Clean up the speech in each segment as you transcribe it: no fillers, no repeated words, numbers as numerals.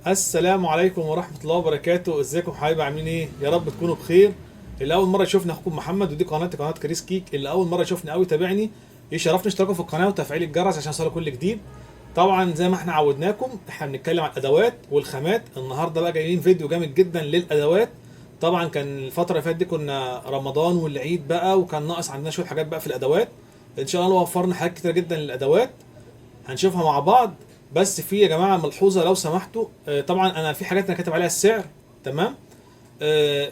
السلام عليكم ورحمة الله وبركاته. ازيكم حبايبي؟ عاملين ايه؟ يا رب تكونوا بخير. اللي اول مرة يشوفني اخوكم محمد، ودي قناة كريس كيك. اللي اول مرة يشوفني او يتابعني يشرفني اشتراكوا في القناة وتفعيل الجرس عشان يوصلوا كل جديد. طبعا زي ما احنا عودناكم احنا بنتكلم عن الادوات والخامات. النهارده بقى جايين فيديو جامد جدا للادوات. طبعا كان الفترة اللي فاتت دي كنا رمضان والعيد بقى، وكان ناقص عندنا شوية حاجات بقى في الادوات. ان شاء الله وفرنا حاجات كتير جدا للادوات هنشوفها مع بعض. بس في يا جماعه ملحوظه لو سمحتوا، طبعا انا في حاجات انا كاتب عليها السعر، تمام؟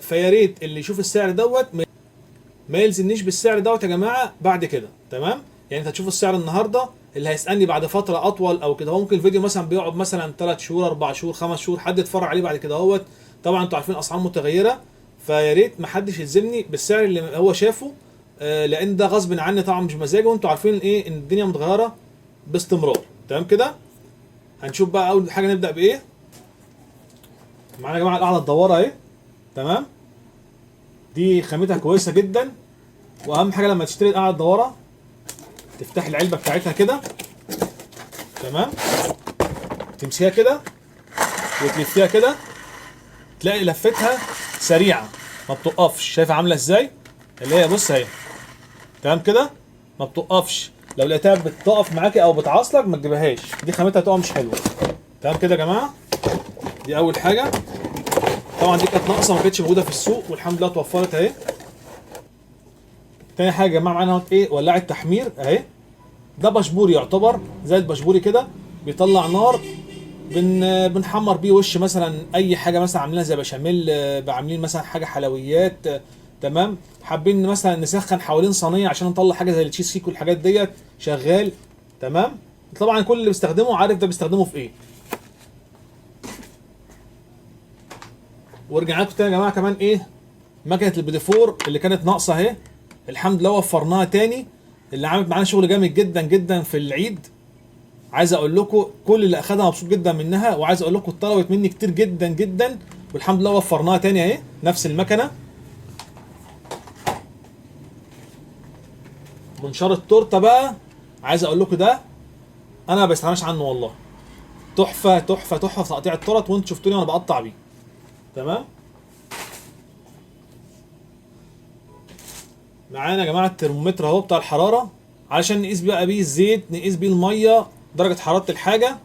فيا ريت اللي يشوف السعر دوت ما يلزمنيش بالسعر دوت يا جماعه بعد كده، تمام؟ يعني انت هتشوف السعر النهارده، اللي هيسالني بعد فتره اطول او كده، هو ممكن الفيديو مثلا بيقعد مثلا 3 شهور 4 شهور 5 شهور حد يتفرج عليه بعد كده اهوت. طبعا انتوا عارفين اسعار متغيره، فيا ريت ما حدش يلزمني بالسعر اللي هو شافه، لان ده غصب عني طبعا مش مزاجي، وانتوا عارفين ايه ان الدنيا متغيره باستمرار. تمام كده؟ هنشوف بقى اول حاجه نبدا بايه. معانا يا جماعه القاعده الدواره اهي، تمام؟ دي خامتها كويسه جدا، واهم حاجه لما تشتري القاعده الدواره تفتح العلبه بتاعتها كده، تمام؟ تمسكيها كده وتلفيها كده، تلاقي لفتها سريعه ما بتقفش. شايفه عامله ازاي؟ اللي هي بص اهي، تمام كده؟ ما بتقفش. لو لقيتها بتقف معاكي او بتعاصلك ما تجيبهاش، دي خامتها تقع مش حلوه. تمام كده يا جماعه؟ دي اول حاجه. طبعا دي كانت ناقصه ما كانتش موجوده في السوق، والحمد لله اتوفرت اهي. تاني حاجه يا جماعه معانا اهوت ايه؟ ولاعه تحمير اهي. ده بشبوري يعتبر زي البشبوري كده، بيطلع نار. بنحمر بيه وش مثلا اي حاجه، مثلا عاملينها زي بشاميل، عاملين مثلا حاجه حلويات، تمام؟ حابين مثلا نسخن حوالين صينيه عشان نطلع حاجه زي التشيز كيك والحاجات ديت، شغال، تمام؟ طبعا كل اللي بيستخدمه عارف ده بيستخدمه في ايه. ورجعنا لكم تاني يا جماعه كمان ايه؟ مكنه البيديفور اللي كانت ناقصه اهي، الحمد لله وفرناها تاني، اللي عملت معانا شغل جامد جدا جدا في العيد. عايز اقول لكم كل اللي اخدها مبسوط جدا منها، وعايز اقول لكم اتطلبت مني كتير جدا جدا، والحمد لله وفرناها تاني اهي، نفس المكنه. منشار التورته بقى، عايز اقول لكم ده انا ما بستغناش عنه والله. تحفه تحفه تحفه في تقطيع التورت، وانتوا شفتوني وانا بقطع بيه، تمام؟ معانا يا جماعه الترمومتر اهو بتاع الحراره، علشان نقيس بقى بيه الزيت، نقيس بيه الميه، درجه حراره الحاجه.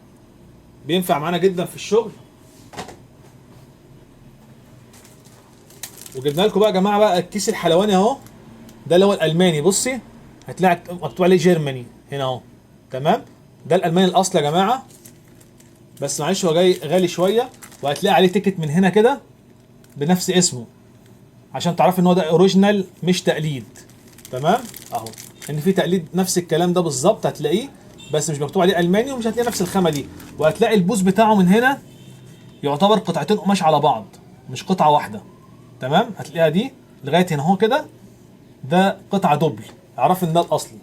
بينفع معانا جدا في الشغل. وجبنا لكم بقى يا جماعه بقى الكيس الحلواني اهو، ده اللي هو الالماني. بصي هتلاقي مكتوب عليه جيرماني هنا اهو، تمام؟ ده الالماني الاصلي يا جماعه، بس معلش هو جاي غالي شويه، وهتلاقي عليه تيكت من هنا كده بنفس اسمه، عشان تعرف ان هو ده اوريجينال مش تقليد، تمام؟ اهو ان في تقليد نفس الكلام ده بالظبط هتلاقيه، بس مش مكتوب عليه الماني، ومش هتلاقي نفس الخامه دي. وهتلاقي البوز بتاعه من هنا يعتبر قطعتين قماش على بعض، مش قطعه واحده، تمام؟ هتلاقيها دي لغايه هنا اهو كده، ده قطعه دبل، اعرف ان ده الاصلي،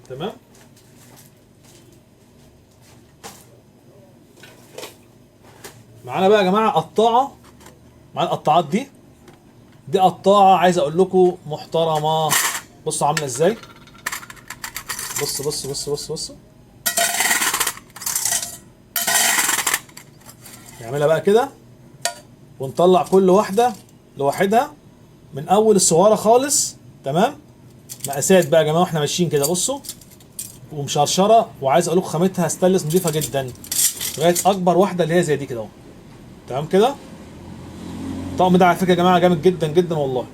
تمام؟ معانا بقى يا جماعه قطاعه، معانا القطاعات دي. دي قطاعه عايز اقول لكم محترمه. بصوا عامله ازاي، بص بص بص بص بص. نعملها بقى كده، ونطلع كل واحده لوحدها من اول الصغيره خالص، تمام؟ مقاسات بقى يا جماعه واحنا ماشيين كده، بصوا، ومشرشره. وعايز اقول لكم خامتها ستانلس نضيفه جدا، لغايه اكبر واحده اللي هي زي دي كده اهو، تمام كده؟ الطقم ده على فكره يا جماعه جامد جدا جدا والله.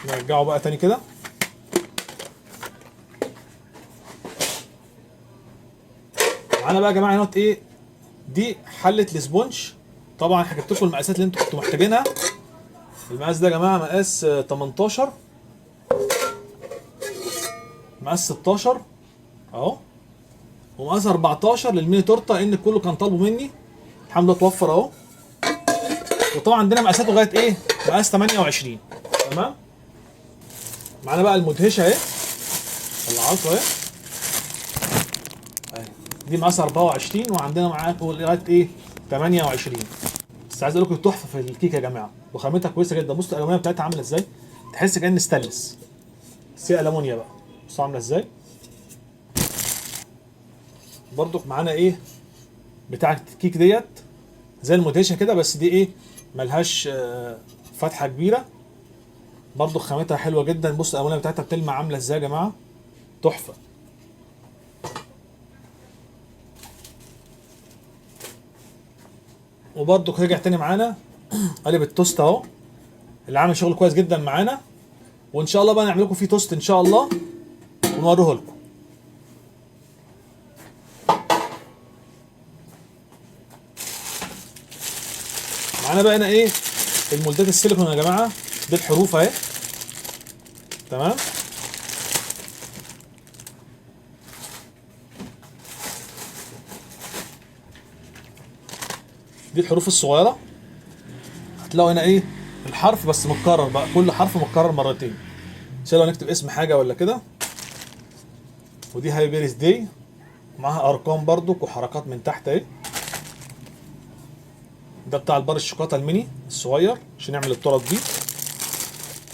نرجعه بقى تاني كده. معانا بقى يا جماعه هنا ايه؟ دي حله الاسبونج. طبعا حكيت لكم المقاسات اللي انتوا كنتوا محتاجينها. المقاس ده يا جماعه مقاس 18، مقاس 16 اهو، ومقاس 14 للميني تورته، لان كله كان طالبه مني، الحمد لله اتوفر اهو. وطبعا عندنا مقاسات لغايه ايه؟ مقاس 28، تمام؟ معانا بقى المدهشه اهي، طلعها لكم اهي. اهي دي مقاس 24، وعندنا معاها لغايه ايه؟ 28. بس عايز اقول لكم تحفه في الكيكه يا جماعه، وخامتها كويسه جدا. بصوا الالومنيا بتاعتها عامله ازاي، تحس كأن ستانلس، بس هي المونيا بقى. بصوا عامله ازاي. برضو معانا ايه؟ بتاعه الكيك ديت زي الموتيشن كده، بس دي ايه ملهاش فتحه كبيره. برضو خامتها حلوه جدا. بص الالوان بتاعتها بتلمع عامله ازاي يا جماعه، تحفه. وبرضو رجع تاني معانا قالب التوست اهو، اللي عامل شغل كويس جدا معانا. وان شاء الله بقى نعمل لكم فيه توست ان شاء الله ونوريه لكم. معانا بقى هنا ايه المولدات السيليكون يا جماعه، دي الحروف اهي. تمام. دي الحروف الصغيره، هتلاقوا هنا ايه الحرف بس متكرر بقى، كل حرف متكرر مرتين عشان لو نكتب اسم حاجه ولا كده. ودي هاي بيرث داي، معاها ارقام برضو وحركات من تحت اهي. ده بتاع البار الشوكولاته الميني الصغير عشان نعمل التورت دي.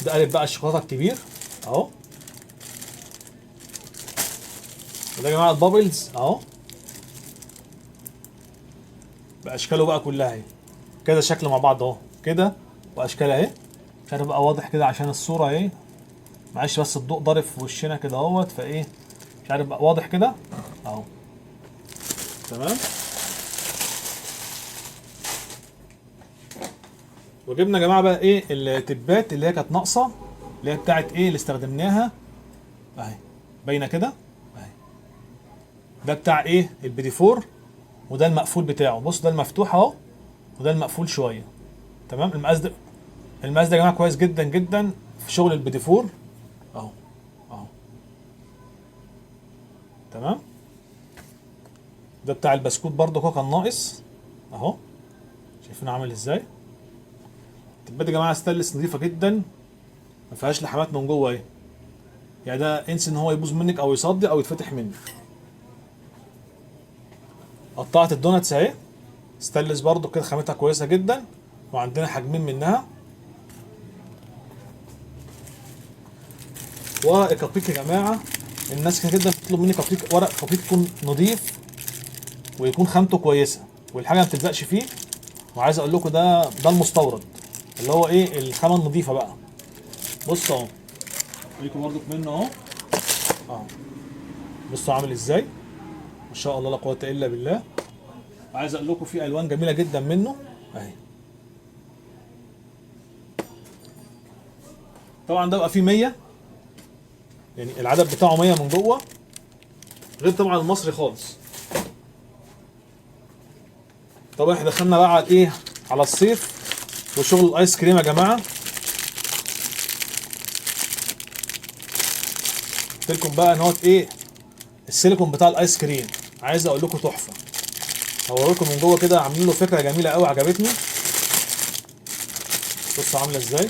ده قالب بقى الشوكولاته الكبير اهو. وده يا جماعه البابلز اهو باشكاله بقى كلها اهي، كذا شكل مع بعض اهو كده واشكال اهي. مش عارف بقى واضح كده عشان الصوره اهي، معلش بس الضوء ضارب في وشنا كده اهوت، فايه مش عارف بقى واضح كده اهو. تمام. وجبنا يا جماعه بقى ايه التبات اللي هي كانت ناقصه، اللي هي بتاعت ايه اللي استخدمناها اهي، باينه كده اهي. ده بتاع ايه البيدي فور، وده المقفول بتاعه. بص ده المفتوح اهو، وده المقفول شويه. تمام. المقاس ده يا جماعه كويس جدا جدا في شغل البيدي فور اهو اهو. تمام. ده بتاع البسكوت برضه هو كان ناقص اهو، شايفينه عامل ازاي. التبات يا جماعه ستانلس نظيفه جدا، ما فيهاش لحمات من جوه اهي، يعني ده انسى ان هو يبوظ منك او يصدي او يتفتح منك. قطعت الدوناتس اهي ستانلس برضو كده، خامتها كويسه جدا، وعندنا حجمين منها. ورق الكبريت يا جماعه، الناس كده جدا بتطلب مني كبريت، ورق كبريت يكون نظيف ويكون خامته كويسه والحاجه ما بتلزقش فيه. وعايز اقول لكم ده المستورد اللي هو ايه الخامه النظيفه بقى. بص اهو اوريكم برضو منه اهو اهو. بصوا عامل ازاي، ما شاء الله لا قوه الا بالله. عايز اقول لكم في الوان جميله جدا منه اهي. طبعا ده بقى فيه 100، يعني العدد بتاعه 100 من جوه، غير طبعا المصري خالص. طبعا احنا دخلنا بقى على ايه، على الصيف وشغل الايس كريم يا جماعه. قلت لكم بقى ان هو ايه السيليكون بتاع الايس كريم، عايز اقول لكم تحفه. هوريكم من جوه كده، عاملين له فكره جميله قوي عجبتني. بصوا عامله ازاي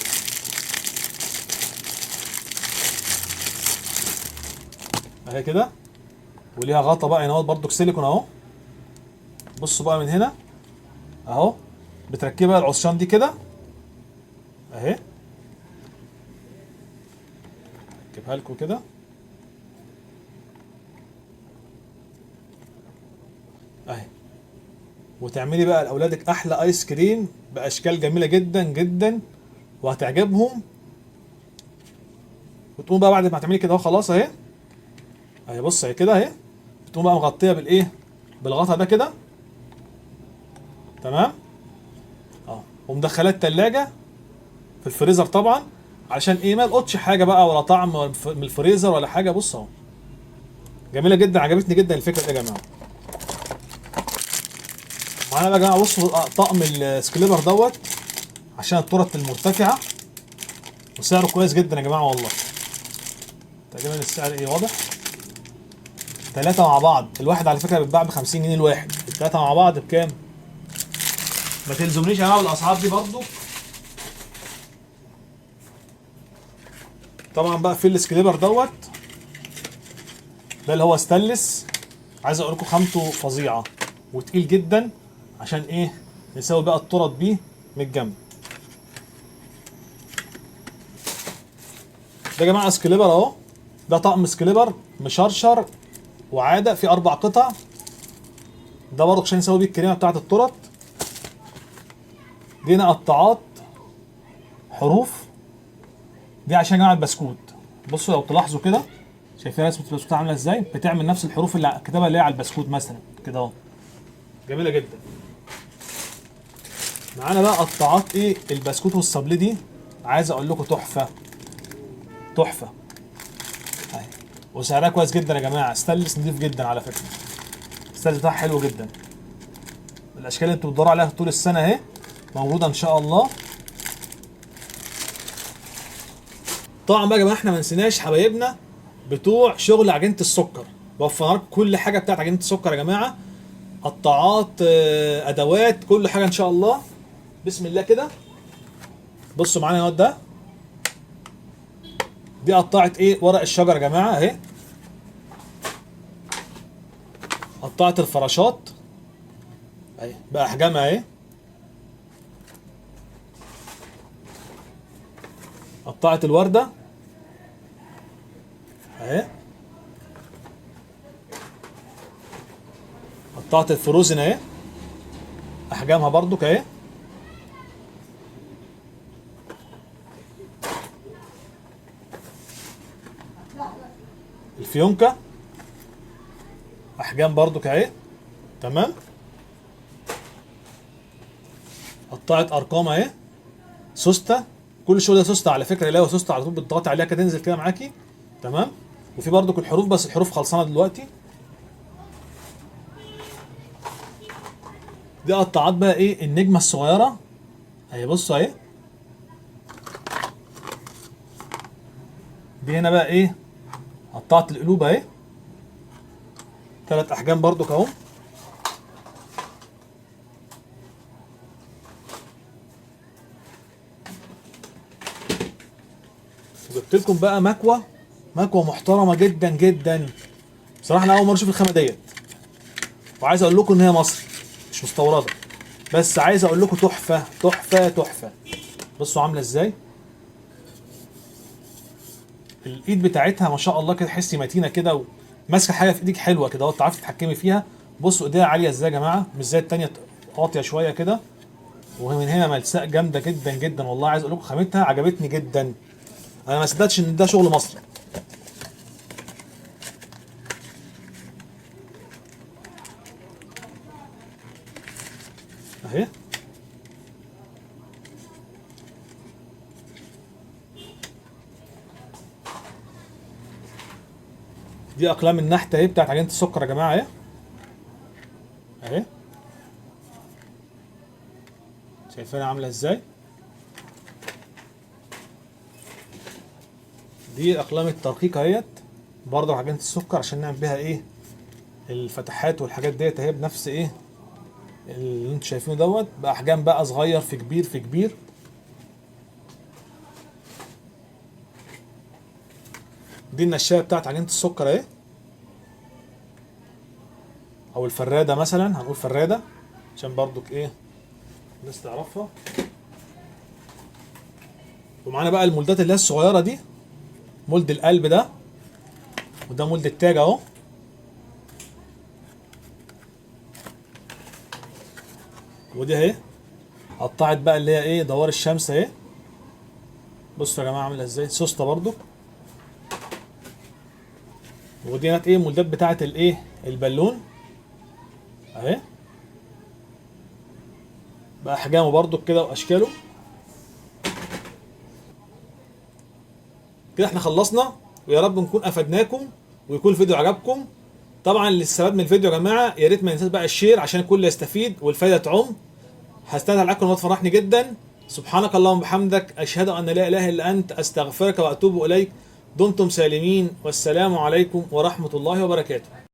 اهي كده، وليها غطا بقى هنا برضو سيليكون اهو. بصوا بقى من هنا اهو، بتركبها العصيان دي كده اهي، اجيبها لكم كده اهي، وتعملي بقى لاولادك احلى ايس كريم باشكال جميله جدا جدا وهتعجبهم. وتقوم بقى بعد ما تعملي كده اهو خلاص اهي اهي. بص اهي كده اهي، بتقوم بقى مغطيه بالايه بالغطا ده كده. تمام اه. ومدخلاه التلاجة في الفريزر طبعا، عشان ايه ما يلقطش حاجه بقى ولا طعم من الفريزر ولا حاجه. بص اهو جميله جدا، عجبتني جدا الفكره دي يا جماعه. معانا بقى يا جماعه بصوا طقم السكليبر دوت عشان التورت المرتفعه، وسعره كويس جدا يا جماعه والله. تقريبا السعر ايه واضح، 3 مع بعض. الواحد على فكره بيتباع ب 50 جنيه الواحد، الثلاثه مع بعض بكام؟ ما تلزمنيش يا جماعه بالاسعار دي برضو. طبعا بقى في السكليبر دوت، ده اللي هو ستانلس، عايز اقول لكم خامته فظيعه وتقيل جدا، عشان ايه نسوي بقى التورت بيه من الجنب. ده يا جماعه سكليبر اهو، ده طقم سكليبر مشرشر وعاده في 4 قطع ده برضه عشان نسوي بيه الكريمه بتاعت التورت. دي هنا قطاعات حروف، دي عشان يا جماعه البسكوت. بصوا لو تلاحظوا كده، شايفين رسمه البسكوت عامله ازاي؟ بتعمل نفس الحروف اللي كتبها اللي هي على البسكوت مثلا كده اهو. جميله جدا. معانا بقى قطاعات ايه البسكوت والصابلي دي، عايز اقول لكم تحفه تحفه اهي. وسعرها كويس جدا يا جماعه، ستانلس نضيف جدا على فكره، الستانلس بتاعها حلو جدا. الاشكال اللي انتوا بتدوروا عليها طول السنه اهي موجوده ان شاء الله. طبعا بقى يا جماعه احنا ما نسيناش حبايبنا بتوع شغل عجينه السكر، وفرنا لكم كل حاجه بتاعت عجينه السكر يا جماعه، قطاعات ادوات كل حاجه ان شاء الله. بسم الله كده. بصوا معانا اهو، ده دي قطاعه ايه ورق الشجر يا جماعه اهي، قطاعه الفراشات اهي باحجامها اهي، قطاعه الورده اهي، قطاعه الفروزن اهي احجامها برضو اهي، الفيونكه احجام برضو اهي تمام، قطاعه ارقام اهي، سوسته، كل الشغل ده سوسته على فكره، لا سوسته على طول بتضغطي عليها كده تنزل كده معاكي تمام. وفي برضو الحروف، بس الحروف خلصانه دلوقتي. دي قطاعات بقى ايه النجمه الصغيره اهي، بصوا اهي. دي هنا بقى ايه قطاعه القلوب اهي، 3 احجام برضو اهو. جبت لكم بقى مكوه محترمه جدا جدا بصراحه. انا اول مره اشوف الخامه ديت، وعايز اقول لكم ان هي مصري مش مستورده، بس عايز اقول لكم تحفه تحفه تحفه. بصوا عامله ازاي، الايد بتاعتها ما شاء الله كده، تحسي متينه كده وماسكه حاجه في ايدك حلوه كده وتعرفي تتحكمي فيها. بصوا ايديها عاليه ازاي يا جماعه، مش زي الثانيه قاطيه شويه كده، ومن هنا ملساء جامده جدا جدا. والله عايز اقول لكم خامتها عجبتني جدا، انا ما صدقتش ان ده شغل مصري اهي. دي اقلام النحت اهي بتاعت عجينه السكر يا جماعه اهي اهي، شايفينها عامله ازاي. دي اقلام الترقيق اهيت برضه عجينه السكر عشان نعمل بيها ايه الفتحات والحاجات ديت اهي، بنفس ايه اللي انتوا شايفينه دوت، باحجام بقى صغير في كبير في كبير. دي النشايه بتاعت عجينه السكر اهي، او الفراده مثلا، هنقول فراده عشان برضك ايه الناس تعرفها. ومعانا بقى المولدات اللي هي الصغيره دي، مولد القلب ده، وده مولد التاج اهو. ودي اهي قطعت بقى اللي هي ايه دوار الشمس اهي، بصوا يا جماعه عامله ازاي، سوسته برضو. ودي هناك ايه مولدات بتاعه الايه البالون اهي، باحجامه برضو كده واشكاله. كده احنا خلصنا، ويا رب نكون افدناكم ويكون الفيديو عجبكم. طبعا اللي استفاد من الفيديو يا جماعه يا ريت ما ينساش بقى الشير عشان الكل يستفيد والفايده تعم. هستنى عليكم وتفرحني جدا. سبحانك اللهم وبحمدك، اشهد ان لا اله الا انت، استغفرك واتوب اليك. دمتم سالمين، والسلام عليكم ورحمه الله وبركاته.